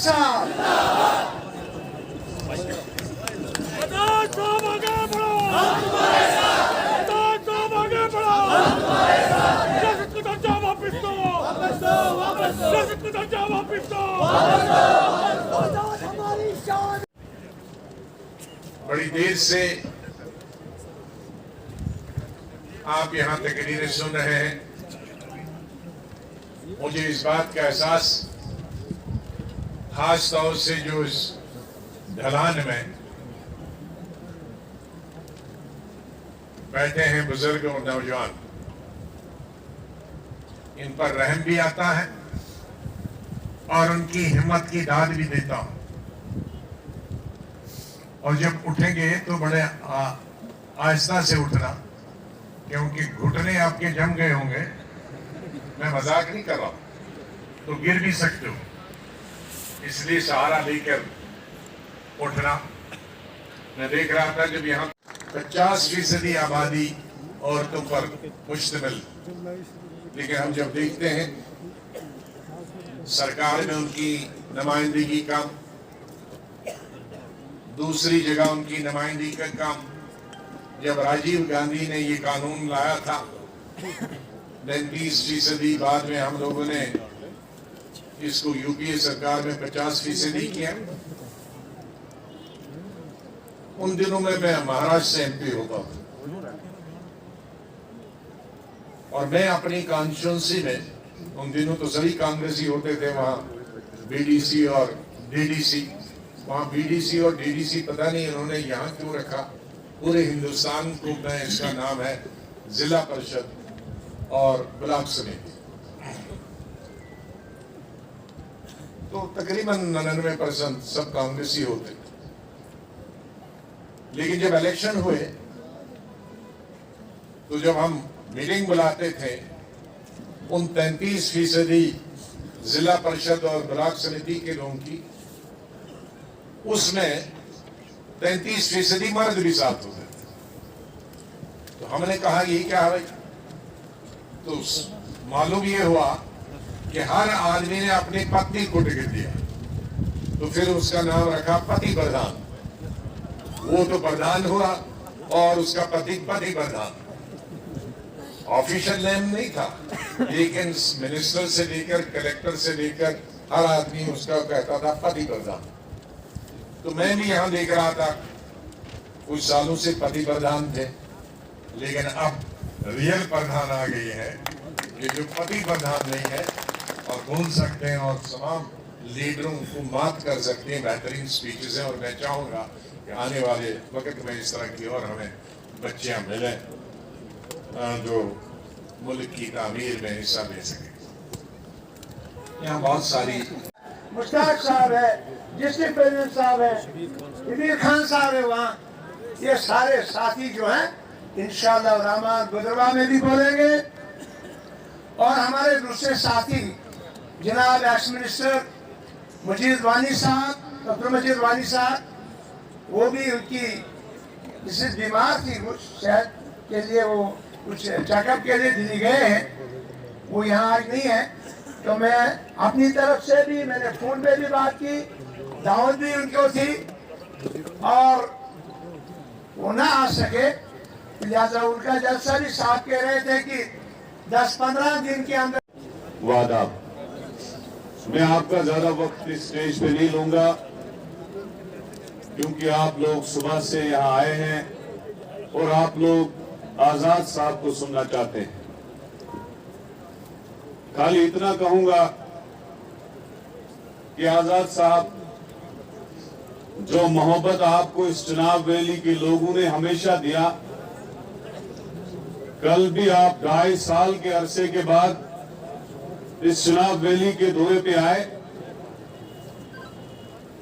साहब बड़ी देर से आप यहाँ तकरीरें सुन रहे हैं। मुझे इस बात का एहसास खास तौर से जो इस ढलान में बैठे हैं बुजुर्ग और नौजवान, इन पर रहम भी आता है और उनकी हिम्मत की दाद भी देता हूं। और जब उठेंगे तो बड़े आहिस्ता से उठना, क्योंकि घुटने आपके जम गए होंगे। मैं मजाक नहीं कर रहा हूं, तो गिर भी सकते हो, इसलिए सहारा लेकर उठना। मैं देख रहा था जब यहाँ 50% आबादी औरतों पर मुश्तमिल, लेकिन हम जब देखते हैं सरकार में उनकी नुमाइंदगी कम, दूसरी जगह उनकी नुमाइंदगी का कम। जब राजीव गांधी ने ये कानून लाया था 35%, बाद में हम लोगों ने इसको यूपीए सरकार में 50% किया। उन दिनों में मैं महाराष्ट्र से एमपी होता हूं और मैं अपनी कॉन्स्टिट्यूंसी में, उन दिनों तो सभी कांग्रेसी होते थे वहां, बीडीसी और डीडीसी। वहां बीडीसी और डीडीसी पता नहीं इन्होंने यहाँ क्यों रखा। पूरे हिंदुस्तान को मैं, इसका नाम है जिला परिषद और ब्लॉक समिति। तो तकरीबन 99% सब कांग्रेसी होते। लेकिन जब इलेक्शन हुए तो जब हम मीटिंग बुलाते थे, उन 33% जिला परिषद और ब्लॉक समिति के लोगों की, उसमें 33% मर्द भी साथ होते थे। तो हमने कहा ये क्या है भाई? तो मालूम ये हुआ कि हर आदमी ने अपनी पत्नी को टिकट दिया, तो फिर उसका नाम रखा पति प्रधान। वो तो प्रधान हुआ और उसका पति पति प्रधान। ऑफिशियल नेम नहीं था, लेकिन मिनिस्टर से लेकर कलेक्टर से लेकर हर आदमी उसका कहता था पति प्रधान। तो मैं भी यहां देख रहा था कुछ सालों से पति प्रधान थे, लेकिन अब रियल प्रधान आ गई है कि जो पति प्रधान नहीं है और बोल सकते हैं और तमाम लीडरों को मात कर सकते हैं। बेहतरीन स्पीचेस हैं और मैं चाहूंगा कि आने वाले वक्त में इस तरह की और हमें बच्चियां मिले जो मुल्क की तामीर में हिस्सा ले सके। यहाँ बहुत सारी मुश्ताक साहब है, डिस्ट्रिक्ट प्रेसिडेंट साहब है, इबीर खान साहब है वहाँ। ये सारे साथी जो हैं इंशाअल्लाह रहमान गुजरवा में भी बोलेंगे। और हमारे दूसरे साथी जनाब एक्स मिनिस्टर मजीद वानी साहब, डॉक्टर मजीद वानी साहब, वो भी उनकी मिसेज बीमार थी, कुछ शायद के लिए वो कुछ चेकअप के लिए दिल्ली गए हैं, वो यहाँ आज नहीं है। तो मैं अपनी तरफ से भी, मैंने फोन पे भी बात की, दावत भी उनको थी और वो ना आ सके, लिहाजा उनका जलसा भी साहब कह रहे थे कि 10-15 दिन के अंदर। वादा, मैं आपका ज्यादा वक्त इस स्टेज पे नहीं लूंगा, क्योंकि आप लोग सुबह से यहाँ आए हैं और आप लोग आजाद साहब को सुनना चाहते हैं। खाली इतना कहूंगा कि आजाद साहब, जो मोहब्बत आपको इस चुनाव वैली के लोगों ने हमेशा दिया, कल भी आप 2.5 साल के अरसे के बाद इस चुनाव वैली के दौरे पे आए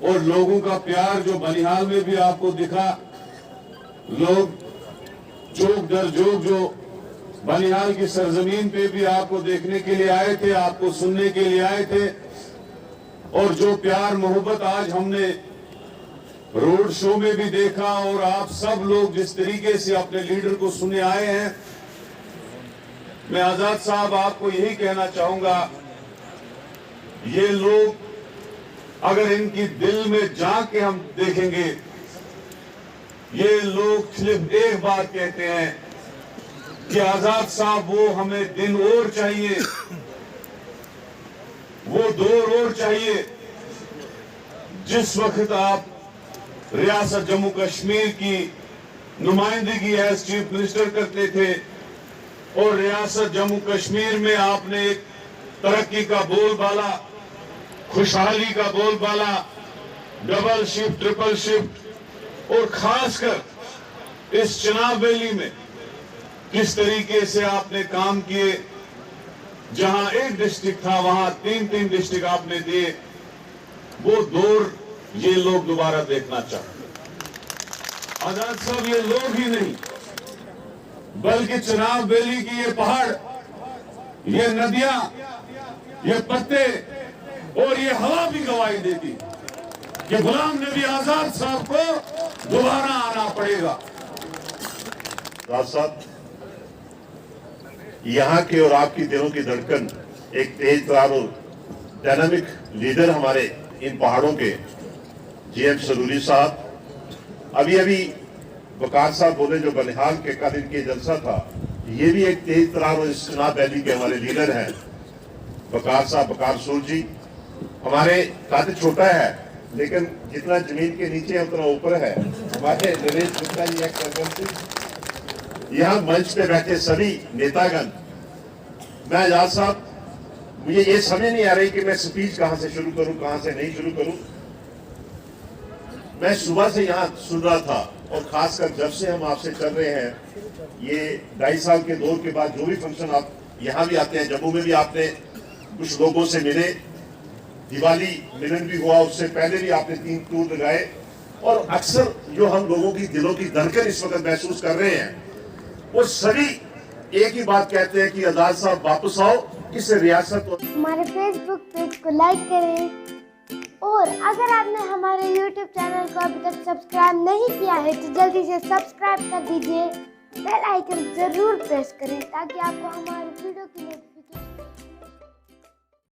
और लोगों का प्यार जो बनिहाल में भी आपको दिखा। लोग चौक दर चौक जो बनिहाल की सरजमीन पे भी आपको देखने के लिए आए थे, आपको सुनने के लिए आए थे। और जो प्यार मोहब्बत आज हमने रोड शो में भी देखा और आप सब लोग जिस तरीके से अपने लीडर को सुने आए हैं, मैं आजाद साहब आपको यही कहना चाहूंगा, ये लोग अगर इनकी दिल में जाके हम देखेंगे, ये लोग सिर्फ एक बात कहते हैं कि आजाद साहब वो हमें दिन और चाहिए, वो दौर और चाहिए जिस वक्त आप रियासत जम्मू कश्मीर की नुमाइंदगी एज चीफ मिनिस्टर करते थे और रियासत जम्मू कश्मीर में आपने एक तरक्की का बोलबाला, खुशहाली का बोलबाला, डबल शिफ्ट, ट्रिपल शिफ्ट और खासकर इस चिनाब वैली में किस तरीके से आपने काम किए, जहां एक डिस्ट्रिक्ट था वहां 3-3 डिस्ट्रिक्ट आपने दिए, वो दौर ये लोग दोबारा देखना चाहते हैं। आजाद साहब ये लोग ही नहीं बल्कि चिनाब वैली की ये पहाड़, ये नदियां, ये पत्ते और ये हवा भी गवाही देती कि गुलाम नबी आजाद साहब को दोबारा आना पड़ेगा। साथ यहाँ के और आपकी दिलों की धड़कन, एक तेज तरार और डायनामिक लीडर हमारे इन पहाड़ों के जीएम सरूरी साहब, अभी वकार साहब बोले जो बनिहाल के कल इनके जलसा था, ये भी एक तेज तरार और इस चिनाब वैली के हमारे लीडर हैं वकार साहब, वकार सूर जी। हमारे कद छोटा है लेकिन जितना जमीन के नीचे है उतना ऊपर है। हमारे नरेश गुप्ता जी एक यहाँ मंच पे बैठे सभी नेतागण, मैं आजाद साहब, मुझे ये समझ नहीं आ रही कि मैं स्पीच कहां से शुरू करूं, कहां से नहीं शुरू करूं। मैं सुबह से यहाँ सुन रहा था और खासकर जब से हम आपसे चल रहे हैं, ये 2.5 साल के दौर के बाद जो भी फंक्शन आप यहाँ भी आते हैं, जम्मू में भी आपने कुछ लोगों से मिले, दिवाली मिलन भी हुआ, उससे पहले भी आपने 3 टूर लगाए और अक्सर जो हम लोगों की दिलों की धड़कन इस वक्त महसूस कर रहे हैं, वो सभी एक ही बात कहते हैं कि आजाद साहब वापस आओ इस रियासत को। हमारे फेसबुक पेज को लाइक करें और अगर आपने हमारे यूट्यूब चैनल को अभी तक सब्सक्राइब नहीं किया है तो जल्दी से सब्सक्राइब कर दीजिए, बेल आइकन जरूर प्रेस करें ताकि आपको हमारी वीडियो की